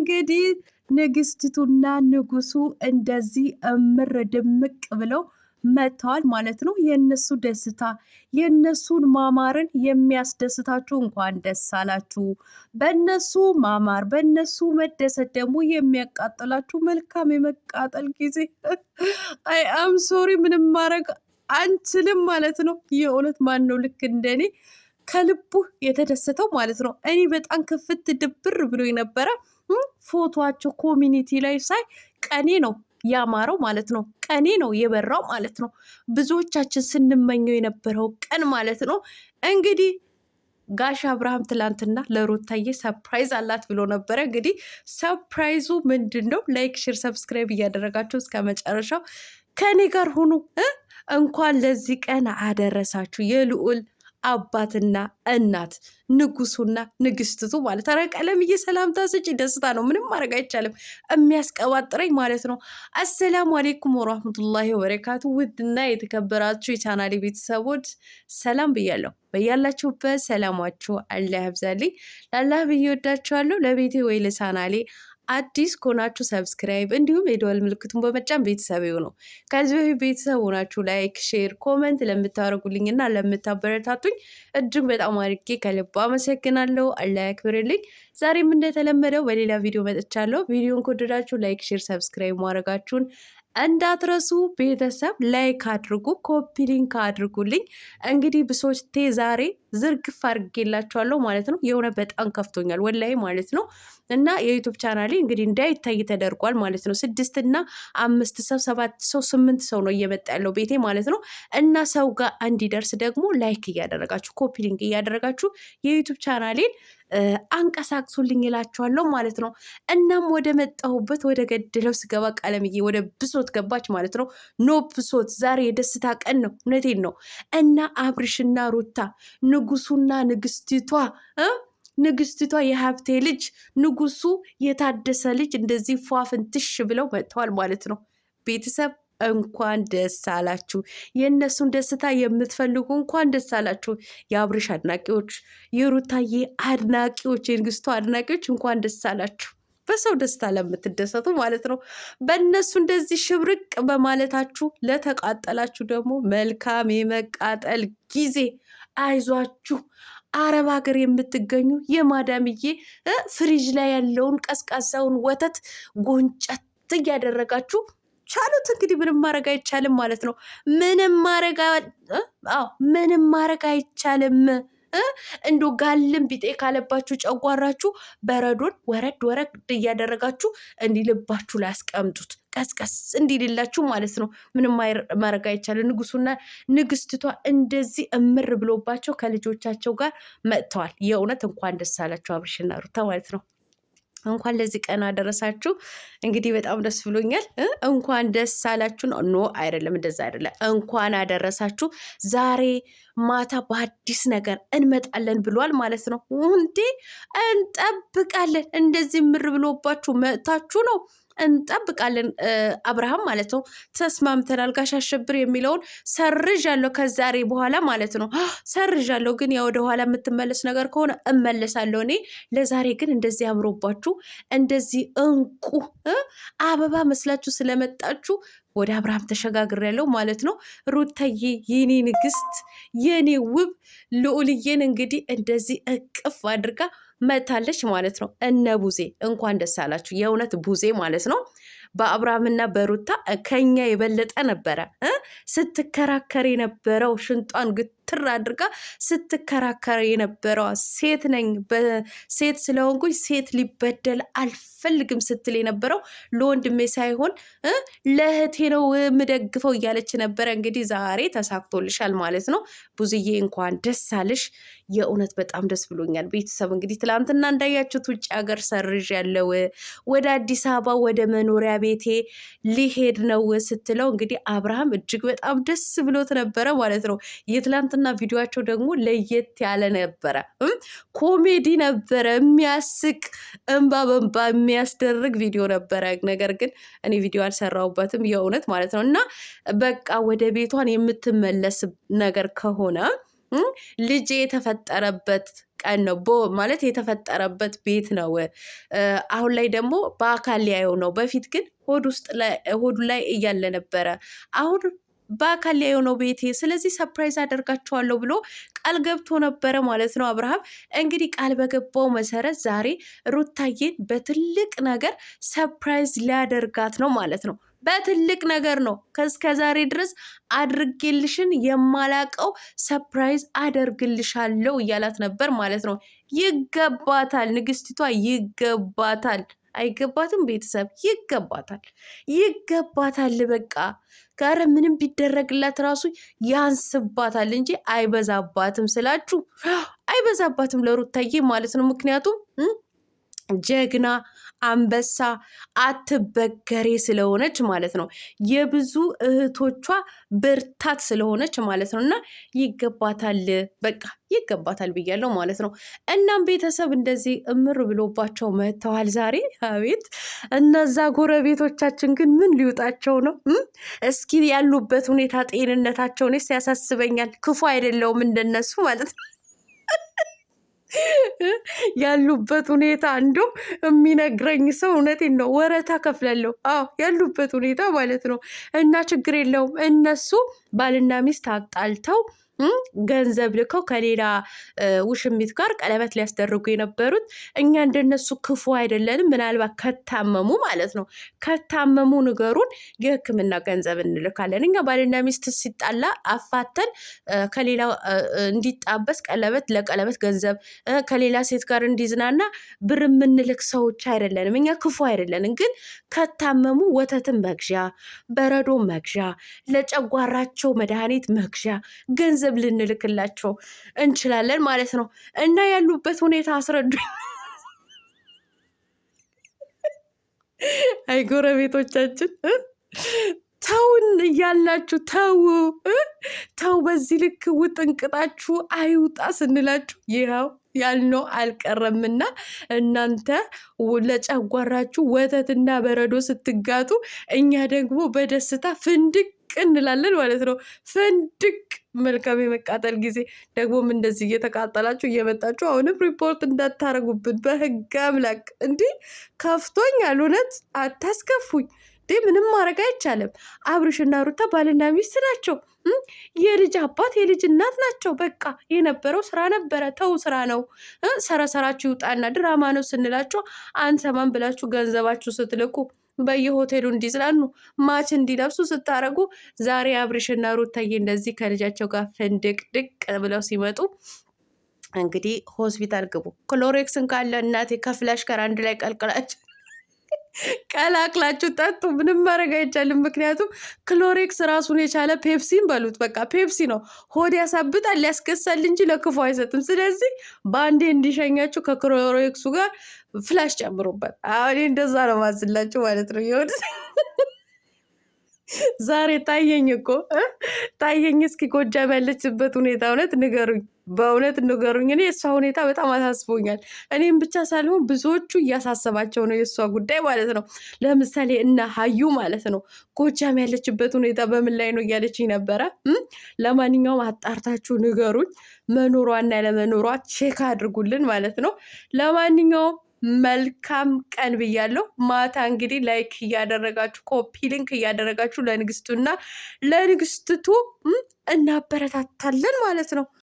እንግዲህ ንግስቲቱና ንጉሱ እንደዚህ እምር ድምቅ ብለው መጥተዋል ማለት ነው። የነሱ ደስታ የነሱን ማማርን የሚያስደስታችሁ እንኳን ደስ አላችሁ። በነሱ ማማር በነሱ መደሰት ደግሞ የሚያቃጥላችሁ መልካም የመቃጠል ጊዜ። አይ አም ሶሪ ምንም ማድረግ አንችልም ማለት ነው። የእውነት ማን ነው ልክ እንደኔ ከልቡ የተደሰተው ማለት ነው። እኔ በጣም ክፍት ድብር ብሎ የነበረ ፎቶቸው ኮሚኒቲ ላይ ሳይ ቀኔ ነው ያማረው ማለት ነው። ቀኔ ነው የበራው ማለት ነው። ብዙዎቻችን ስንመኘው የነበረው ቀን ማለት ነው። እንግዲህ ጋሽ አብርሃም ትላንትና ለሩታዬ ሰርፕራይዝ አላት ብሎ ነበረ። እንግዲህ ሰርፕራይዙ ምንድን ነው? ላይክ፣ ሼር፣ ሰብስክራይብ እያደረጋችሁ እስከ መጨረሻው ከኔ ጋር ሁኑ። እንኳን ለዚህ ቀን አደረሳችሁ የልዑል አባትና እናት ንጉሱና ንግስትቱ ማለት ኧረ ቀለምዬ ሰላምታ ስጪ። ደስታ ነው፣ ምንም ማድረግ አይቻልም። የሚያስቀባጥረኝ ማለት ነው። አሰላሙ አሌይኩም ወራህመቱላሂ ወበረካቱ። ውድና የተከበራችሁ የቻናሌ ቤተሰቦች ሰላም ብያለሁ። በያላችሁበት ሰላማችሁ አላህ ያብዛልኝ። ላላህ ብዬ ወዳችኋለሁ። ለቤቴ ወይ ለቻናሌ አዲስ ከሆናችሁ ሰብስክራይብ እንዲሁም የደወል ምልክቱን በመጫን ቤተሰብ ነው። ከዚህ በፊት ቤተሰብ ሆናችሁ ላይክ፣ ሼር፣ ኮመንት ለምታደርጉልኝ እና ለምታበረታቱኝ እጅግ በጣም አድርጌ ከልብ አመሰግናለሁ። አላህ ያክብርልኝ። ዛሬም እንደተለመደው በሌላ ቪዲዮ መጥቻለሁ። ቪዲዮን ከወደዳችሁ ላይክ፣ ሼር፣ ሰብስክራይብ ማድረጋችሁን እንዳትረሱ። ቤተሰብ ላይክ አድርጉ፣ ኮፒ ሊንክ አድርጉልኝ። እንግዲህ ብሶቴ ዛሬ ዝርግፍ አድርጌላችኋለሁ ማለት ነው። የሆነ በጣም ከፍቶኛል ወላይ ማለት ነው። እና የዩቱብ ቻናሌ እንግዲህ እንዳይታይ ተደርጓል ማለት ነው። 6 እና 5 ሰው 7 ሰው 8 ሰው ነው እየመጣ ያለው ቤቴ ማለት ነው። እና ሰው ጋር እንዲደርስ ደግሞ ላይክ እያደረጋችሁ ኮፒ ሊንክ እያደረጋችሁ የዩቱብ ቻናሌን አንቀሳቅሱልኝ ይላችኋለሁ ማለት ነው። እናም ወደ መጣሁበት ወደ ገድለው ስገባ ቀለምዬ ወደ ብሶት ገባች ማለት ነው። ኖ ብሶት፣ ዛሬ የደስታ ቀን ነው። እውነቴን ነው። እና አብርሽና ሩታ ንጉሱና ንግስቲቷ የሀብቴ ልጅ ንጉሱ የታደሰ ልጅ እንደዚህ ፏፍንትሽ ብለው መጥተዋል ማለት ነው። ቤተሰብ እንኳን ደስ አላችሁ። የእነሱን ደስታ የምትፈልጉ እንኳን ደስ አላችሁ። የአብርሽ አድናቂዎች፣ የሩታዬ አድናቂዎች፣ የንግስቷ አድናቂዎች እንኳን ደስ አላችሁ። በሰው ደስታ ለምትደሰቱ ማለት ነው። በእነሱ እንደዚህ ሽብርቅ በማለታችሁ ለተቃጠላችሁ ደግሞ መልካም የመቃጠል ጊዜ። አይዟችሁ። አረብ ሀገር የምትገኙ የማዳምዬ ፍሪጅ ላይ ያለውን ቀዝቃዛውን ወተት ጎንጨት እያደረጋችሁ ቻሉት። እንግዲህ ምንም ማድረግ አይቻልም ማለት ነው። ምንም ማድረግ አይቻልም። እንዶ ጋልም ቢጤ ካለባችሁ ጨጓራችሁ በረዶን ወረድ እያደረጋችሁ እንዲልባችሁ ላይ አስቀምጡት፣ ቀስቀስ እንዲልላችሁ ማለት ነው። ምንም ማድረግ አይቻልም። ንጉሱና ንግስትቷ እንደዚህ እምር ብሎባቸው ከልጆቻቸው ጋር መጥተዋል። የእውነት እንኳን ደስ አላችሁ አብርሽና ሩታ ማለት ነው። እንኳን ለዚህ ቀን አደረሳችሁ። እንግዲህ በጣም ደስ ብሎኛል። እንኳን ደስ አላችሁ ነው። ኖ አይደለም፣ እንደዛ አይደለም። እንኳን አደረሳችሁ። ዛሬ ማታ በአዲስ ነገር እንመጣለን ብሏል ማለት ነው። እንዴ እንጠብቃለን። እንደዚህ ምር ብሎባችሁ መጥታችሁ ነው እንጠብቃለን። አብርሃም ማለት ነው ተስማምተናል። ጋሽ አሸብር የሚለውን ሰርዣለሁ ከዛሬ በኋላ ማለት ነው። ሰርዣለሁ፣ ግን ያው ወደኋላ የምትመለስ ነገር ከሆነ እመለሳለሁ እኔ። ለዛሬ ግን እንደዚህ አምሮባችሁ እንደዚህ እንቁ አበባ መስላችሁ ስለመጣችሁ ወደ አብርሃም ተሸጋግሬያለሁ ማለት ነው። ሩታዬ የኔ ንግስት የኔ ውብ ልዑልዬን እንግዲህ እንደዚህ እቅፍ አድርጋ መታለች ማለት ነው። እነ ቡዜ እንኳን ደስ አላችሁ። የእውነት ቡዜ ማለት ነው በአብርሃምና በሩታ ከኛ የበለጠ ነበረ ስትከራከር የነበረው። ሽንጧን ግትር አድርጋ ስትከራከር የነበረው ሴት ነኝ ሴት ስለሆንኩኝ ሴት ሊበደል አልፈልግም ስትል የነበረው ለወንድሜ ሳይሆን ለእህቴ ነው የምደግፈው እያለች ነበረ። እንግዲህ ዛሬ ተሳክቶልሻል ማለት ነው ቡዝዬ፣ እንኳን ደስ አለሽ። የእውነት በጣም ደስ ብሎኛል። ቤተሰብ እንግዲህ ትላንትና እንዳያችሁት ውጭ ሀገር ሰርዥ ያለው ወደ አዲስ አበባ ወደ መኖሪያ ቤቴ ሊሄድ ነው ስትለው እንግዲህ አብርሃም እጅግ በጣም ደስ ብሎት ነበረ ማለት ነው። የትላንትና ቪዲዮቸው ደግሞ ለየት ያለ ነበረ። ኮሜዲ ነበረ፣ የሚያስቅ እንባ በንባ የሚያስደርግ ቪዲዮ ነበረ። ነገር ግን እኔ ቪዲዮ አልሰራሁበትም የእውነት ማለት ነው። እና በቃ ወደ ቤቷን የምትመለስ ነገር ከሆነ ልጅ የተፈጠረበት ቀን ነው ማለት የተፈጠረበት ቤት ነው። አሁን ላይ ደግሞ በአካል ሊያየው ነው። በፊት ግን ሆዱ ላይ እያለ ነበረ። አሁን በአካል ሊያየው ነው ቤቴ። ስለዚህ ሰፕራይዝ አደርጋቸዋለሁ ብሎ ቃል ገብቶ ነበረ ማለት ነው። አብርሃም እንግዲህ ቃል በገባው መሰረት ዛሬ ሩታዬን በትልቅ ነገር ሰፕራይዝ ሊያደርጋት ነው ማለት ነው። በትልቅ ነገር ነው። ከእስከ ዛሬ ድረስ አድርጌልሽን የማላቀው ሰፕራይዝ አደርግልሻለሁ እያላት ነበር ማለት ነው። ይገባታል፣ ንግስቲቷ ይገባታል። አይገባትም? ቤተሰብ ይገባታል፣ ይገባታል። በቃ ጋር ምንም ቢደረግላት ራሱ ያንስባታል እንጂ አይበዛባትም ስላችሁ፣ አይበዛባትም ለሩታዬ ማለት ነው። ምክንያቱም ጀግና አንበሳ አትበገሬ ስለሆነች ማለት ነው። የብዙ እህቶቿ ብርታት ስለሆነች ማለት ነው። እና ይገባታል፣ በቃ ይገባታል ብያለሁ ማለት ነው። እናም ቤተሰብ እንደዚህ እምር ብሎባቸው መጥተዋል ዛሬ። አቤት እነዛ ጎረቤቶቻችን ግን ምን ሊውጣቸው ነው? እስኪ ያሉበት ሁኔታ ጤንነታቸውን ያሳስበኛል። ክፉ አይደለውም እንደነሱ ማለት ነው። ያሉበት ሁኔታ እንዶ የሚነግረኝ ሰው እውነቴን ነው፣ ወረታ ከፍላለሁ። አዎ ያሉበት ሁኔታ ማለት ነው። እና ችግር የለውም እነሱ ባልና ሚስት አጣልተው ገንዘብ ልከው ከሌላ ውሽሚት ጋር ቀለበት ሊያስደርጉ የነበሩት እኛ እንደነሱ ክፉ አይደለንም። ምናልባት ከታመሙ ማለት ነው፣ ከታመሙ ንገሩን፣ የሕክምና ገንዘብ እንልካለን። እኛ ባልና ሚስት ሲጣላ አፋተን ከሌላ እንዲጣበስ ለቀለበት ገንዘብ ከሌላ ሴት ጋር እንዲዝናና ብር የምንልክ ሰዎች አይደለንም። እኛ ክፉ አይደለንም። ግን ከታመሙ ወተትን መግዣ፣ በረዶ መግዣ፣ ለጨጓራቸው መድኃኒት መግዣ ገንዘብ ልንልክላቸው እንችላለን ማለት ነው። እና ያሉበት ሁኔታ አስረዱኝ። አይ ጎረቤቶቻችን ተውን እያላችሁ ተው፣ በዚህ ልክ ውጥንቅጣችሁ አይውጣ ስንላችሁ ይኸው ያልነው አልቀረምና እናንተ ለጨጓራችሁ ወተትና በረዶ ስትጋጡ፣ እኛ ደግሞ በደስታ ፍንድቅ እንላለን ማለት ነው። ፍንድቅ። መልካም የመቃጠል ጊዜ። ደግሞም እንደዚህ እየተቃጠላችሁ እየመጣችሁ አሁንም ሪፖርት እንዳታረጉብን በህግ አምላክ። እንዲህ ከፍቶኛል፣ እውነት አታስከፉኝ። ምንም ማድረግ አይቻልም። አብርሽና ሩታ ባልና ሚስት ናቸው። የልጅ አባት የልጅ እናት ናቸው። በቃ የነበረው ስራ ነበረ። ተው ስራ ነው። ሰራሰራችሁ ይውጣና ድራማ ነው ስንላችሁ አንሰማም ብላችሁ ገንዘባችሁ ስትልኩ በየሆቴሉ እንዲዝናኑ ማች እንዲለብሱ ስታረጉ ዛሬ አብርሽና ሩታዬ እንደዚህ ከልጃቸው ጋር ፍንድቅ ድቅ ብለው ሲመጡ እንግዲህ ሆስፒታል ግቡ። ክሎሬክስን ካለ እናቴ ከፍላሽ ጋር አንድ ላይ ቀላቅላችሁ ጠጡ። ምንም ማድረግ አይቻልም። ምክንያቱም ክሎሬክስ ራሱን የቻለ ፔፕሲን በሉት፣ በቃ ፔፕሲ ነው። ሆድ ያሳብጣል፣ ሊያስከሳል እንጂ ለክፉ አይሰጥም። ስለዚህ በአንዴ እንዲሸኛችሁ ከክሎሬክሱ ጋር ፍላሽ ጨምሩበት። አሁን እንደዛ ነው ማዝላችሁ ማለት ነው። ይሁን ዛሬ ታየኝ እኮ ታየኝ። እስኪ ጎጃም ያለችበት ሁኔታ እውነት ንገሩኝ፣ በእውነት ንገሩኝ። እኔ የእሷ ሁኔታ በጣም አሳስቦኛል። እኔም ብቻ ሳልሆን ብዙዎቹ እያሳሰባቸው ነው የእሷ ጉዳይ ማለት ነው። ለምሳሌ እነ ሀዩ ማለት ነው። ጎጃም ያለችበት ሁኔታ በምን ላይ ነው እያለችኝ ነበረ። ለማንኛውም አጣርታችሁ ንገሩኝ፣ መኖሯና ያለመኖሯ ቼክ አድርጉልን ማለት ነው። ለማንኛውም መልካም ቀን ብያለሁ። ማታ እንግዲህ ላይክ እያደረጋችሁ ኮፒ ሊንክ እያደረጋችሁ ለንግስቱና ለንግስትቱ እናበረታታለን ማለት ነው።